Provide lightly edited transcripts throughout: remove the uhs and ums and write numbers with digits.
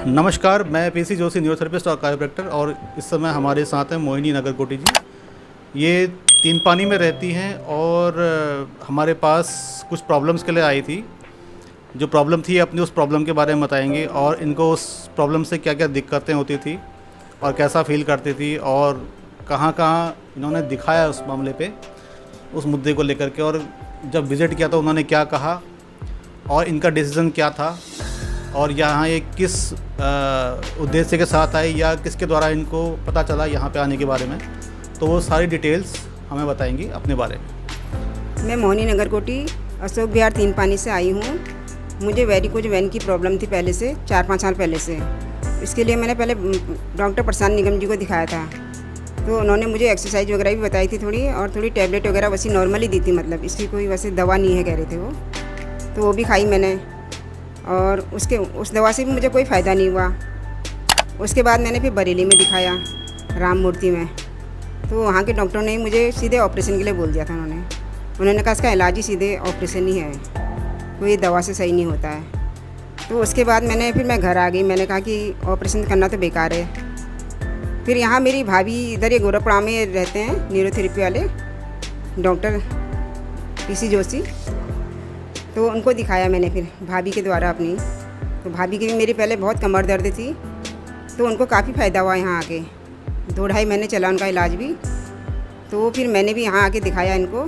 नमस्कार, मैं PC Joshi neurotherapist और कायोप्रैक्टर और इस समय हमारे साथ हैं मोहिनी नगरकोटी जी। ये तीन पानी में रहती हैं और हमारे पास कुछ प्रॉब्लम्स के लिए आई थी। जो प्रॉब्लम थी अपनी उस प्रॉब्लम के बारे में बताएंगे और इनको उस प्रॉब्लम से क्या क्या दिक्कतें होती थी और कैसा फील करती थी और कहाँ कहाँ इन्होंने दिखाया उस मामले पे, उस मुद्दे को लेकर के, और जब विज़िट किया तो उन्होंने क्या कहा और इनका डिसीज़न क्या था और यहाँ ये किस उद्देश्य के साथ आए या किसके द्वारा इनको पता चला यहाँ पे आने के बारे में। तो वो सारी डिटेल्स हमें बताएंगी अपने बारे में। मैं मोहिनी नगरकोटी अशोक विहार 3 पानी से आई हूँ। मुझे वेरिकोज वेन की प्रॉब्लम थी पहले से, 4-5 साल पहले से। इसके लिए मैंने पहले डॉक्टर प्रशांत निगम जी को दिखाया था, तो उन्होंने मुझे एक्सरसाइज वगैरह भी बताई थी थोड़ी, और थोड़ी टैबलेट वगैरह वैसी नॉर्मली दी थी, मतलब इसकी कोई वैसे दवा नहीं है कह रहे थे वो। तो वो भी खाई मैंने और उस दवा से भी मुझे कोई फ़ायदा नहीं हुआ। उसके बाद मैंने फिर बरेली में दिखाया, राम मूर्ति में। तो वहाँ के डॉक्टर ने मुझे सीधे ऑपरेशन के लिए बोल दिया था। उन्होंने कहा इसका इलाज ही सीधे ऑपरेशन ही है, कोई दवा से सही नहीं होता है। तो उसके बाद फिर मैं घर आ गई। मैंने कहा कि ऑपरेशन करना तो बेकार है। फिर यहाँ मेरी भाभी इधर ये गोरखपुरा में रहते हैं, न्यूरोथेरेपी वाले डॉक्टर पीसी जोशी, तो उनको दिखाया मैंने फिर भाभी के द्वारा अपनी। तो भाभी की भी मेरी पहले बहुत कमर दर्द थी, तो उनको काफ़ी फ़ायदा हुआ यहाँ आके। 2-2.5 महीने चला उनका इलाज भी। तो फिर मैंने भी यहाँ आके दिखाया इनको,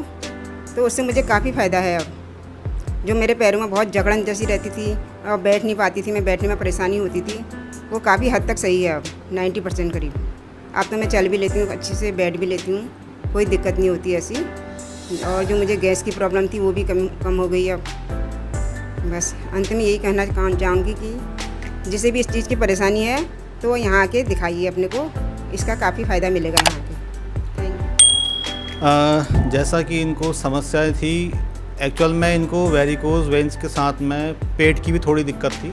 तो उससे मुझे काफ़ी फ़ायदा है। अब जो मेरे पैरों में बहुत जकड़न जैसी रहती थी और बैठ नहीं पाती थी मैं, बैठने में परेशानी होती थी, वो काफ़ी हद तक सही है अब, 90% करीब। अब तो मैं चल भी लेती हूँ अच्छे से, बैठ भी लेती हूँ, कोई दिक्कत नहीं होती ऐसी। और जो मुझे गैस की प्रॉब्लम थी वो भी कम हो गई अब। बस अंत में यही कहना चाहूँगी कि जिसे भी इस चीज़ की परेशानी है तो यहाँ आके दिखाइए अपने को, इसका काफ़ी फ़ायदा मिलेगा यहाँ के। Thank you. जैसा कि इनको समस्याएं थी, एक्चुअल में इनको वेरिकोज वेन्स के साथ में पेट की भी थोड़ी दिक्कत थी,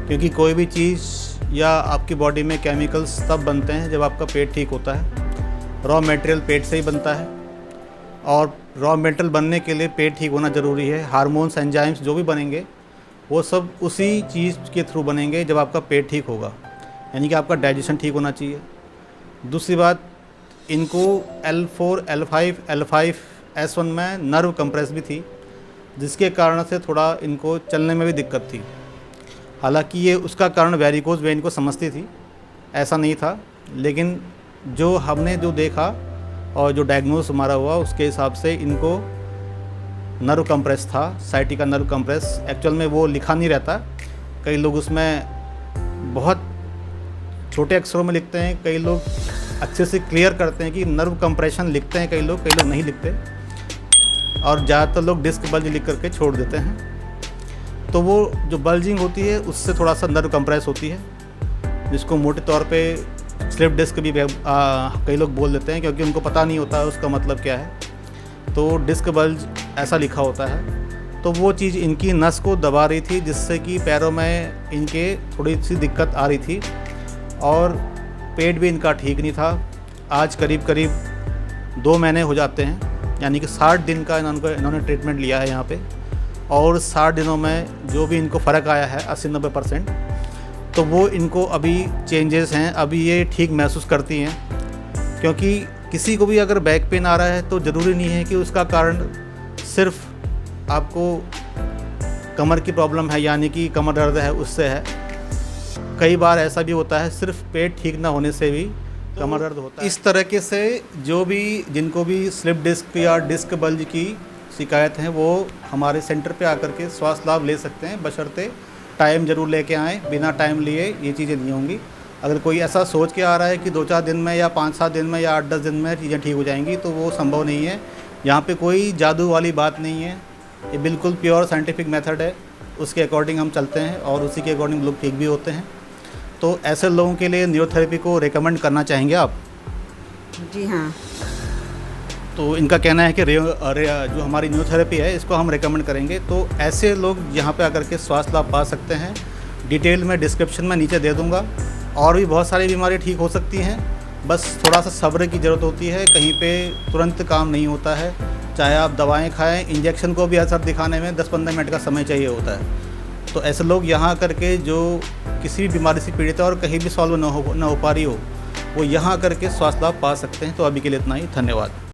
क्योंकि कोई भी चीज़ या आपकी बॉडी में केमिकल्स तब बनते हैं जब आपका पेट ठीक होता है। रॉ मटेरियल पेट से ही बनता है और रॉ मेटल बनने के लिए पेट ठीक होना ज़रूरी है। हार्मोन्स, एंजाइम्स जो भी बनेंगे वो सब उसी चीज़ के थ्रू बनेंगे जब आपका पेट ठीक होगा, यानी कि आपका डाइजेशन ठीक होना चाहिए। दूसरी बात, इनको L4, L5, L5S1 में नर्व कंप्रेस भी थी, जिसके कारण से थोड़ा इनको चलने में भी दिक्कत थी। हालांकि ये उसका कारण वेरिकोज वेन को समझती थी, ऐसा नहीं था, लेकिन जो हमने देखा और जो डायग्नोस हमारा हुआ उसके हिसाब से इनको नर्व कंप्रेस था, साइटिका नर्व कंप्रेस। एक्चुअल में वो लिखा नहीं रहता, कई लोग उसमें बहुत छोटे अक्षरों में लिखते हैं, कई लोग अच्छे से क्लियर करते हैं कि नर्व कंप्रेशन लिखते हैं, कई लोग नहीं लिखते, और ज़्यादातर लोग डिस्क बल्ज लिख करके छोड़ देते हैं। तो वो जो बल्जिंग होती है उससे थोड़ा सा नर्व कंप्रेस होती है, जिसको मोटे तौर पे स्लिप डिस्क भी कई लोग बोल देते हैं, क्योंकि उनको पता नहीं होता है उसका मतलब क्या है। तो डिस्क बल्ज ऐसा लिखा होता है। तो वो चीज़ इनकी नस को दबा रही थी, जिससे कि पैरों में इनके थोड़ी सी दिक्कत आ रही थी और पेट भी इनका ठीक नहीं था। आज करीब 2 महीने हो जाते हैं, यानी कि 60 दिन का इन्होंने ट्रीटमेंट लिया है यहाँ पे, और 60 दिनों में जो भी इनको फ़र्क आया है 80-90%, तो वो इनको अभी चेंजेस हैं, अभी ये ठीक महसूस करती हैं। क्योंकि किसी को भी अगर बैक पेन आ रहा है तो ज़रूरी नहीं है कि उसका कारण सिर्फ आपको कमर की प्रॉब्लम है, यानी कि कमर दर्द है, उससे है। कई बार ऐसा भी होता है सिर्फ पेट ठीक ना होने से भी कमर दर्द होता है। इस तरीके से जिनको भी स्लिप डिस्क या डिस्क बल्ज की शिकायत है वो हमारे सेंटर पे आकर के स्वास्थ्य लाभ ले सकते हैं, बशर्ते टाइम ज़रूर लेके आएँ। बिना टाइम लिए ये चीज़ें नहीं होंगी। अगर कोई ऐसा सोच के आ रहा है कि 2-4 दिन में या 5-7 दिन में या 8-10 दिन में चीज़ें ठीक हो जाएंगी, तो वो संभव नहीं है। यहाँ पे कोई जादू वाली बात नहीं है, ये बिल्कुल प्योर साइंटिफिक मेथड है, उसके अकॉर्डिंग हम चलते हैं और उसी के अकॉर्डिंग लोग ठीक भी होते हैं। तो ऐसे लोगों के लिए न्यूरोथेरेपी को रिकमेंड करना चाहेंगे आप? जी हाँ। तो इनका कहना है कि जो हमारी न्यूरोथेरेपी है इसको हम रिकमेंड करेंगे। तो ऐसे लोग यहाँ पे आकर के स्वास्थ्य लाभ पा सकते हैं। डिटेल में डिस्क्रिप्शन में नीचे दे दूँगा। और भी बहुत सारी बीमारी ठीक हो सकती हैं, बस थोड़ा सा सब्र की ज़रूरत होती है। कहीं पे तुरंत काम नहीं होता है, चाहे आप दवाएं खाएं, इंजेक्शन को भी असर दिखाने में 10-15 मिनट का समय चाहिए होता है। तो ऐसे लोग यहाँ आकर के जो किसी भी बीमारी से पीड़ित है और कहीं भी सॉल्व ना हो पा रही हो, वो यहाँ आकर के स्वास्थ्य लाभ पा सकते हैं। तो अभी के लिए इतना ही, धन्यवाद।